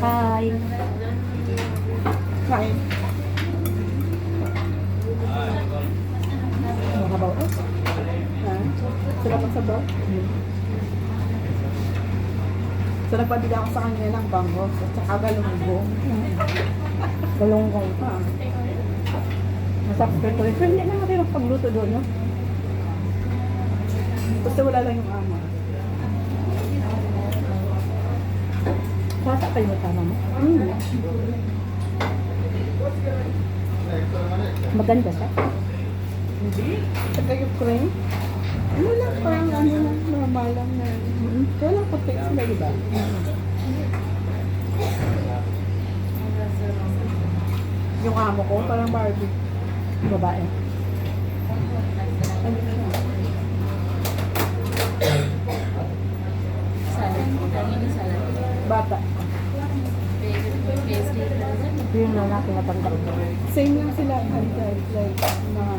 Hi. Kain. Mahabaw ko. Ha? Sarap ang sabaw? Sarap pa din ako sa kanya ng bangos at saka galunggong. Galunggong. Ha? Masarap ito. Pero hindi na natin magpagluto doon, no? Basta wala lang yung ama. Bata kayo tama mo? Maganda siya. Hindi. Saka yung cream. Ano lang, parang ano lang, normal lang na. Kaya lang puti sila, di ba? Yung amo ko, parang Barbie. Babae. Ano siya? Bata. Yung lalaki na tanda. Same lang sila, like, mga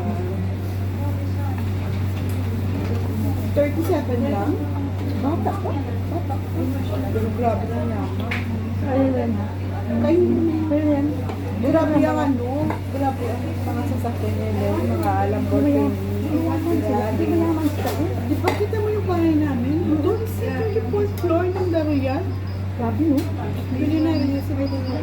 37 lang. Bata pa. Bata. Pero grabe na niya. Ayun yan. Kayo, Pero yan. grabe ang ano, grabe ang mga sasakyan nila, yung mga Lamborghini. Hindi mo naman sila. Di ba kita mo yung bahay namin? Doon sa 24th floor ng Daruyan. Grabe, no? Bili na rin yung sabi nila.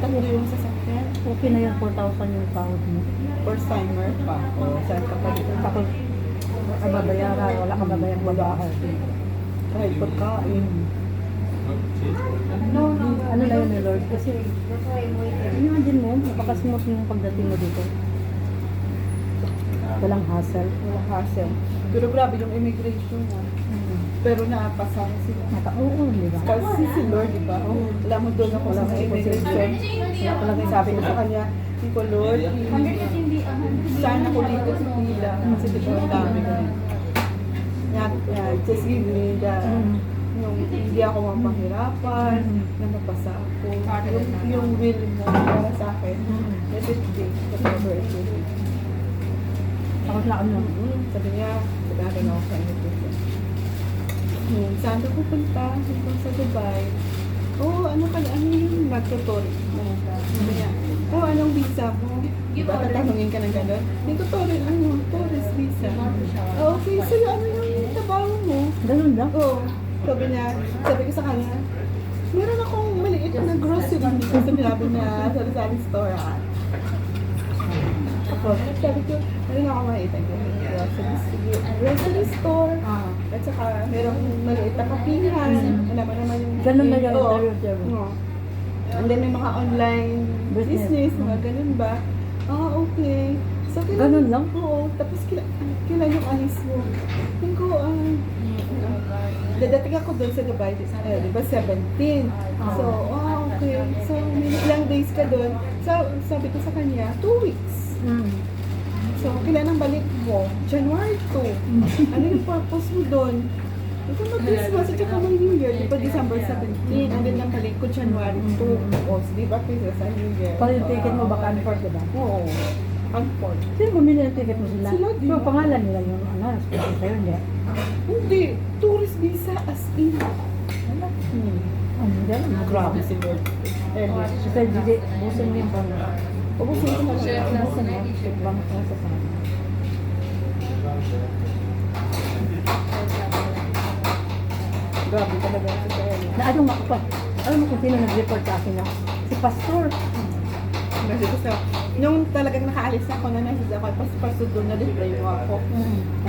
Tatlo yung sasakyan. Okay na yan, 4,000 yung sahod mo. First timer pa. O, saan ka pa dito? Tapos, kababayaran, wala ka babayang babae. Kahit pagkain. Ano na yun ni Lord? Kasi, imagine mo, napakasmooth yung pagdating mo dito. Walang hassle. Walang hassle. Pero grabe yung immigration na. Pero naapasa sila. Oo, di ba? Kasi si Lord, di ba? Alam mo doon ako sa immigration. Wala ko lang sabi ko sa kanya, hindi ko Lord, saan ako dito sa pila? Kasi dito ang dami ko. Just give me the, yung hindi ako mapahirapan, na mapasa ako. Yung will mo para sa akin. Let it be, whatever it will be. Tapos na ano. Sabi niya, sabi ako sa immigration. Saan ka pupunta? Hanggang sa Dubai. Oo, ano ka, ano yung nagtutoric? Sabi niya, anong visa mo? Diba, tatanungin ka ng gano'n? Yung tutoric, tourist visa. Okay, so ano yung trabaho mo? Ganun lang. Oo. Sabi ko sa kanya, meron akong maliit na grocery dito sa sinabi na sari-sari store. Tapos, sabi ko, meron ako makita ko. Grocery store. At saka, merong maliit na kapihan. Alam mo naman yung... Ganun na yung Oo. interview. Oo. And then may mga online business, mga ganun ba? Okay. So, Ganun lang? Oo. Tapos, kailan yung alis mo? Yung ko, dadating ako doon sa Dubai, di ba, 17. So, okay. So, may ilang days ka doon. So, sabi ko sa kanya, 2 weeks. So, kailan ang balik mo? January 2. Ano yung purpose mo doon? Ito mag-Christmas at saka may New Year. Di ba December 17? And then ang balik ko January 2. O, di ba Christmas and New Year? Pag yung ticket mo, baka unford, diba? Oo. Unford. Sino bumili ng ticket mo sila? Sila din. So, pangalan nila yung sponsor sa'yo, hindi? Hindi. Tourist visa as in. Hindi. Grabe si Lord. Kasi hindi, busin mo yung bang. Ubusin ko na Busin lang. mo, check bang sa sana. Grabe talaga si Sir. Na ano nga pa? Alam mo kung sino nag-report sa akin na? Si Pastor. Kasi ko sa, nung talagang nakaalis ako na nasa ako, pas doon na display mo ako.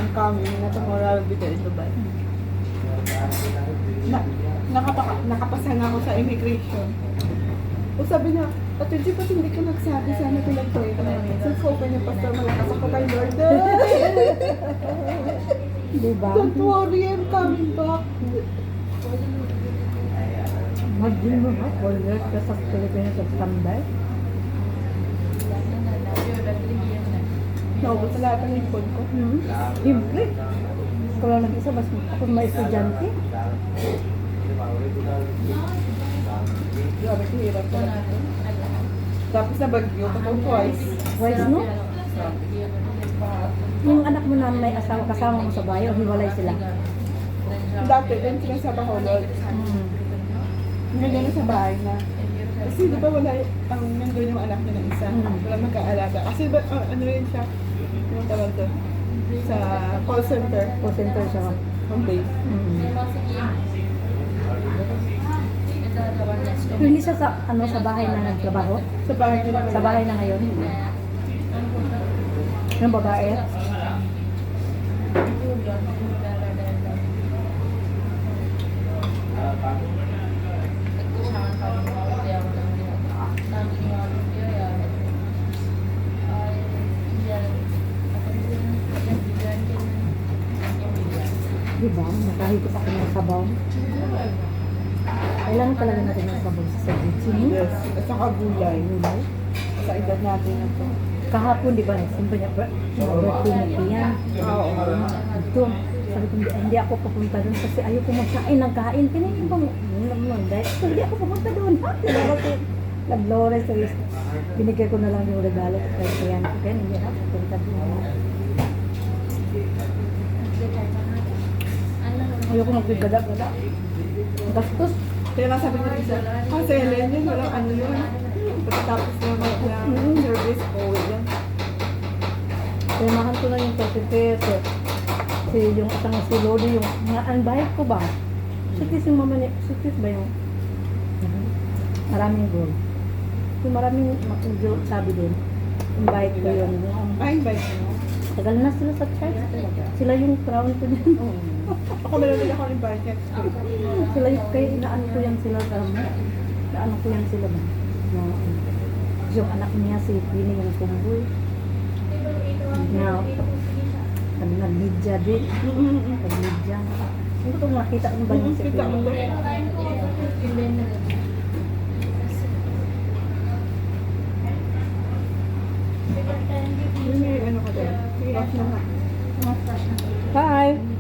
I'm coming na tomorrow I'll be there in Dubai. Nakapasa na ako sa immigration. O sabi niya, Ate G, ba't hindi ka nagsabi? Sana pinag-pray ka namin. Since open yung pastor, malakas ako kay Lord. Diba? Don't worry, I'm coming back. Imagine mo ha, 4 years ka sa Pilipinas sa standby. Naubos na lahat ang ipon ko. Siyempre. Ikaw lang nag-isa, mas ako may estudyante. Grabe, hirap talaga. Tapos na bagyo, tapos twice. Wise no? Yung anak mo na may asawa, kasama mo sa bayo, hiwalay sila. Dati, doon sila sa Bacolod. Mm. Ngayon na sa bahay na. Kasi di ba wala, ang nandun yung anak niya ng isa. Wala magkaalaga. Kasi ba, ano rin siya, yung tawag doon, sa call center, Call center siya. home base. Mm. Hindi siya sa, ano, sa bahay na nagtrabaho? Sa bahay nila. Sa bahay na ngayon? Yung babae? Diba? Nakahigop ako ng sabaw. Kailangan talaga natin ng sabaw sa gitsin. Yes, at saka gulay. Sa edad natin na to. Kahapon, di ba, nagsimba niya, birthday ni Kian. Oo. Ito, sabi ko, hindi ako pupunta doon kasi ayoko magkain ng kain. Pinayin ba mo? Dahil hindi ako pupunta doon. Ha? Nag-lores. Binigay ko na lang yung regalo kay Kian. Kaya hindi ako pupunta doon. Ayoko magbibada-bada. Gastos. Kaya nga sabi ko isa, sa Ellen yun, walang ano yun. Pagkatapos na service, yan. Kaya mahal ko na yung 30 peso. Kasi yung isang si Lodi, yung bayad ko ba? Sitis yung mama niya, sitis ba yung maraming gold. Yung maraming sabi din, yung bayad ko yun. Ay, bike mo. Tagal na sila sa church. Sila yung crown ko din. Ako meron din ako ng budget. Sila yung, kaya inaan ko yan sila sa inaano ko yan sila ba? Na, yung anak niya si Pini yung kumboy. Na, sabi na Lydia din. Pag Lydia. Ano ito makita mo ba yung si Kita mo Pini? ba? Yun yung ano ko din. Sige, off na nga. Bye!